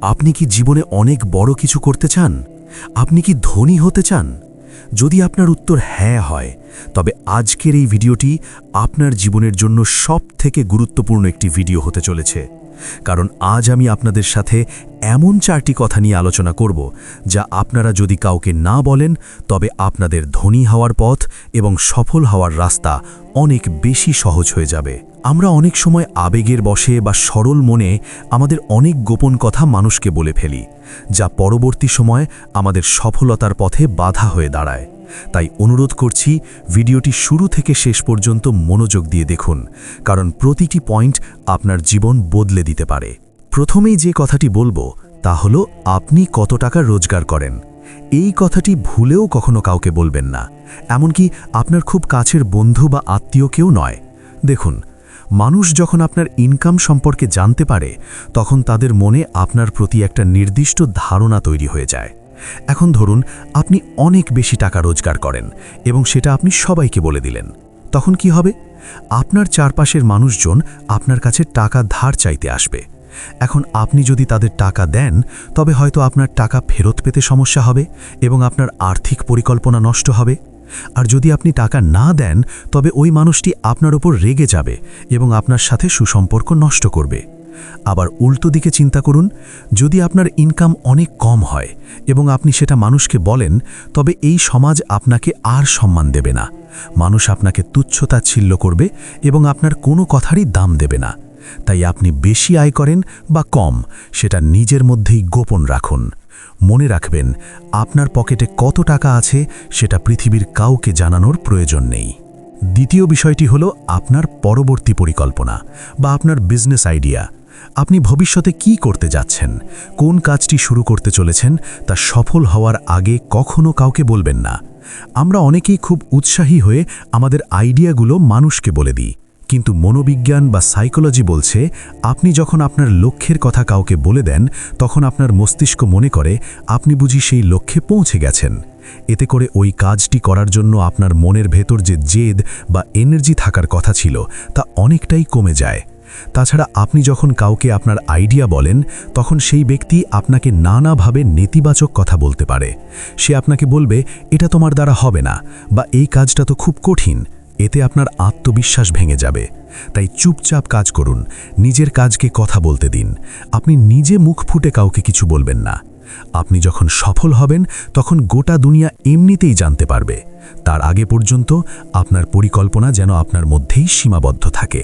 আপনি কি জীবনে অনেক বড় কিছু করতে চান? আপনি কি ধনী হতে চান? যদি আপনার উত্তর হ্যাঁ হয়, তবে আজকের এই ভিডিওটি আপনার জীবনের জন্য সবথেকে গুরুত্বপূর্ণ একটি ভিডিও হতে চলেছে। কারণ আজ আমি আপনাদের সাথে এমন 4টি কথা নিয়ে আলোচনা করব, যা আপনারা যদি কাউকে না বলেন, তবে আপনাদের ধনী হওয়ার পথ এবং সফল হওয়ার রাস্তা অনেক বেশি সহজ হয়ে যাবে। আমরা অনেক সময় আবেগের বশে বা সরল মনে আমাদের অনেক গোপন কথা মানুষকে বলে ফেলি, যা পরবর্তী সময় আমাদের সফলতার পথে বাধা হয়ে দাঁড়ায়। তাই অনুরোধ করছি, ভিডিওটি শুরু থেকে শেষ পর্যন্ত মনোযোগ দিয়ে দেখুন, কারণ প্রতিটি পয়েন্ট আপনার জীবন বদলে দিতে পারে। প্রথমেই যে কথাটি বলবো তা হলো, আপনি কত টাকা রোজগার করেন। এই কথাটি ভুলেও কখনো কাউকে বলবেন না, এমনকি আপনার খুব কাছের বন্ধু বা আত্মীয় কেউ নয়। দেখুন, মানুষ যখন আপনার ইনকাম সম্পর্কে জানতে পারে, তখন তাদের মনে আপনার প্রতি একটা নির্দিষ্ট ধারণা তৈরি হয়ে যায়। এখন ধরুন, আপনি অনেক বেশি টাকা রোজগার করেন এবং সেটা আপনি সবাইকে বলে দিলেন। তখন কি হবে? আপনার চারপাশের মানুষজন আপনার কাছে টাকা ধার চাইতে আসবে। এখন আপনি যদি তাদের টাকা দেন, তবে হয়তো আপনার টাকা ফেরত পেতে সমস্যা হবে এবং আপনার আর্থিক পরিকল্পনা নষ্ট হবে। আর যদি আপনি টাকা না দেন, তবে ওই মানুষটি আপনার ওপর রেগে যাবে এবং আপনার সাথে সুসম্পর্ক নষ্ট করবে। আবার উল্টো দিকে চিন্তা করুন, যদি আপনার ইনকাম অনেক কম হয় এবং আপনি সেটা মানুষকে বলেন, তবে এই সমাজ আপনাকে আর সম্মান দেবে না। মানুষ আপনাকে তুচ্ছতাচ্ছিল্য করবে এবং আপনার কোনো কথারই দাম দেবে না। তাই আপনি বেশি আয় করেন বা কম, সেটা নিজের মধ্যেই গোপন রাখুন। মনে রাখবেন, আপনার পকেটে কত টাকা আছে সেটা পৃথিবীর কাউকে জানানোর প্রয়োজন নেই। দ্বিতীয় বিষয়টি হলো আপনার পরবর্তী পরিকল্পনা বা আপনার বিজনেস আইডিয়া। আপনি ভবিষ্যতে কি করতে যাচ্ছেন, কোন কাজটি শুরু করতে চলেছেন, তা সফল হওয়ার আগে কখনো কাউকে বলবেন না। আমরা অনেকেই খুব উৎসাহী হয়ে আমাদের আইডিয়াগুলো মানুষকে বলে দিই, কিন্তু মনোবিজ্ঞান বা সাইকোলজি বলছে, আপনি যখন আপনার লক্ষ্যের কথা কাউকে বলে দেন, তখন আপনার মস্তিষ্ক মনে করে আপনি বুঝি সেই লক্ষ্যে পৌঁছে গেছেন। এতে করে ওই কাজটি করার জন্য আপনার মনের ভেতর যে জেদ বা এনার্জি থাকার কথা ছিল, তা অনেকটাই কমে যায়। তাছাড়া আপনি যখন কাউকে আপনার আইডিয়া বলেন, তখন সেই ব্যক্তি আপনাকে নানাভাবে নেতিবাচক কথা বলতে পারে। সে আপনাকে বলবে, এটা তোমার দ্বারা হবে না, বা এই কাজটা তো খুব কঠিন। এতে আপনার আত্মবিশ্বাস ভেঙে যাবে। তাই চুপচাপ কাজ করুন, নিজের কাজকে কথা বলতে দিন। আপনি নিজে মুখ ফুটে কাউকে কিছু বলবেন না। আপনি যখন সফল হবেন, তখন গোটা দুনিয়া এমনিতেই জানতে পারবে। তার আগে পর্যন্ত আপনার পরিকল্পনা যেন আপনার মধ্যেই সীমাবদ্ধ থাকে।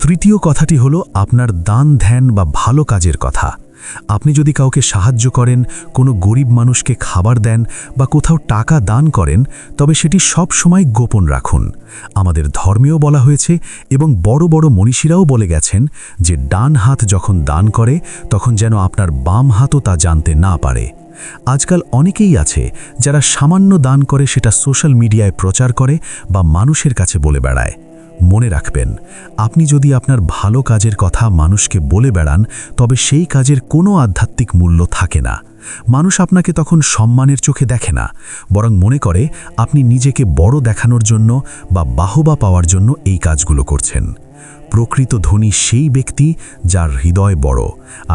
তৃতীয় কথাটি হলো আপনার দান ধ্যান বা ভালো কাজের কথা। আপনি যদি কাউকে সাহায্য করেন, কোনো গরিব মানুষকে খাবার দেন বা কোথাও টাকা দান করেন, তবে সেটি সব সময় গোপন রাখুন। আমাদের ধর্মেও বলা হয়েছে এবং বড় বড় মনীষীরাও বলে গেছেন যে ডান হাত যখন দান করে, তখন যেন আপনার বাম হাতও তা জানতে না পারে। আজকাল অনেকেই আছে যারা সামান্য দান করে সেটা সোশ্যাল মিডিয়ায় প্রচার করে বা মানুষের কাছে বলে বেড়ায়। মনে রাখবেন, আপনি যদি আপনার ভালো কাজের কথা মানুষকে বলে বেড়ান, তবে সেই কাজের কোনো আধ্যাত্মিক মূল্য থাকে না। মানুষ আপনাকে তখন সম্মানের চোখে দেখে না, বরং মনে করে আপনি নিজেকে বড় দেখানোর জন্য বা বাহবা পাওয়ার জন্য এই কাজগুলো করছেন। প্রকৃত ধনী সেই ব্যক্তি যার হৃদয় বড়,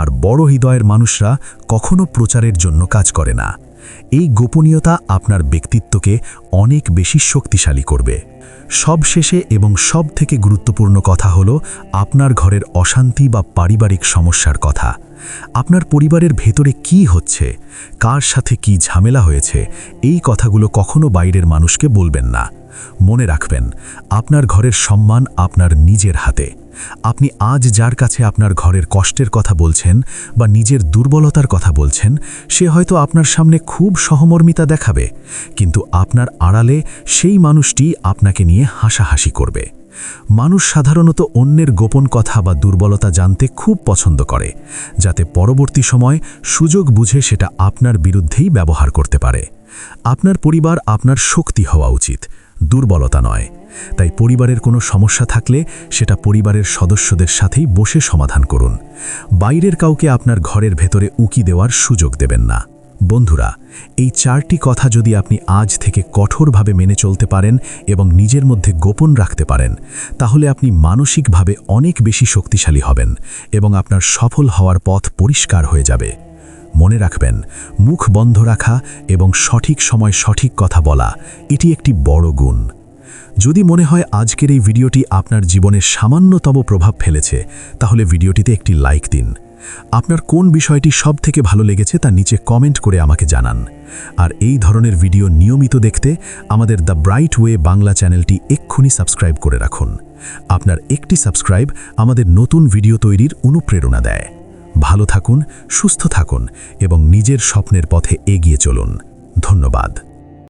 আর বড় হৃদয়ের মানুষরা কখনো প্রচারের জন্য কাজ করে না। এই গোপনীয়তা আপনার ব্যক্তিত্বকে অনেক বেশি শক্তিশালী করবে। সবশেষে এবং সবথেকে গুরুত্বপূর্ণ কথা হলো আপনার ঘরের অশান্তি বা পারিবারিক সমস্যার কথা। আপনার পরিবারের ভেতরে কি হচ্ছে, কার সাথে কি ঝামেলা হয়েছে, এই কথাগুলো কখনো বাইরের মানুষকে বলবেন না। মনে রাখবেন, আপনার ঘরের সম্মান আপনার নিজের হাতে। আপনি আজ যার কাছে আপনার ঘরের কষ্টের কথা বলছেন বা নিজের দুর্বলতার কথা বলছেন, সে হয়তো আপনার সামনে খুব সহমর্মিতা দেখাবে, কিন্তু আপনার আড়ালে সেই মানুষটি আপনাকে নিয়ে হাসাহাসি করবে। মানুষ সাধারণত অন্যের গোপন কথা বা দুর্বলতা জানতে খুব পছন্দ করে, যাতে পরবর্তী সময় সুযোগ বুঝে সেটা আপনার বিরুদ্ধেই ব্যবহার করতে পারে। আপনার পরিবার আপনার শক্তি হওয়া উচিত, দুর্বলতা নয়। তাই পরিবারের কোনো সমস্যা থাকলে সেটা পরিবারের সদস্যদের সাথেই বসে সমাধান করুন। বাইরের কাউকে আপনার ঘরের ভেতরে উকি দেওয়ার সুযোগ দেবেন না। বন্ধুরা, এই 4টি কথা যদি আপনি আজ থেকে কঠোরভাবে মেনে চলতে পারেন এবং নিজের মধ্যে গোপন রাখতে পারেন, তাহলে আপনি মানসিকভাবে অনেক বেশি শক্তিশালী হবেন এবং আপনার সফল হওয়ার পথ পরিষ্কার হয়ে যাবে। মনে রাখবেন, মুখ বন্ধ রাখা এবং সঠিক সময় সঠিক কথা বলা এটি একটি বড় গুণ। যদি মনে হয় আজকের এই ভিডিওটি আপনার জীবনে সামান্যতম প্রভাব ফেলেছে, তাহলে ভিডিওটিতে একটি লাইক দিন। আপনার কোন বিষয়টি সবথেকে ভালো লেগেছে তা নিচে কমেন্ট করে আমাকে জানান। আর এই ধরনের ভিডিও নিয়মিত দেখতে আমাদের দ্য ব্রাইট ওয়ে বাংলা চ্যানেলটি এক্ষুনি সাবস্ক্রাইব করে রাখুন। আপনার একটি সাবস্ক্রাইব আমাদের নতুন ভিডিও তৈরির অনুপ্রেরণা দেয়। ভালো থাকুন, সুস্থ থাকুন এবং নিজের স্বপ্নের পথে এগিয়ে চলুন। ধন্যবাদ।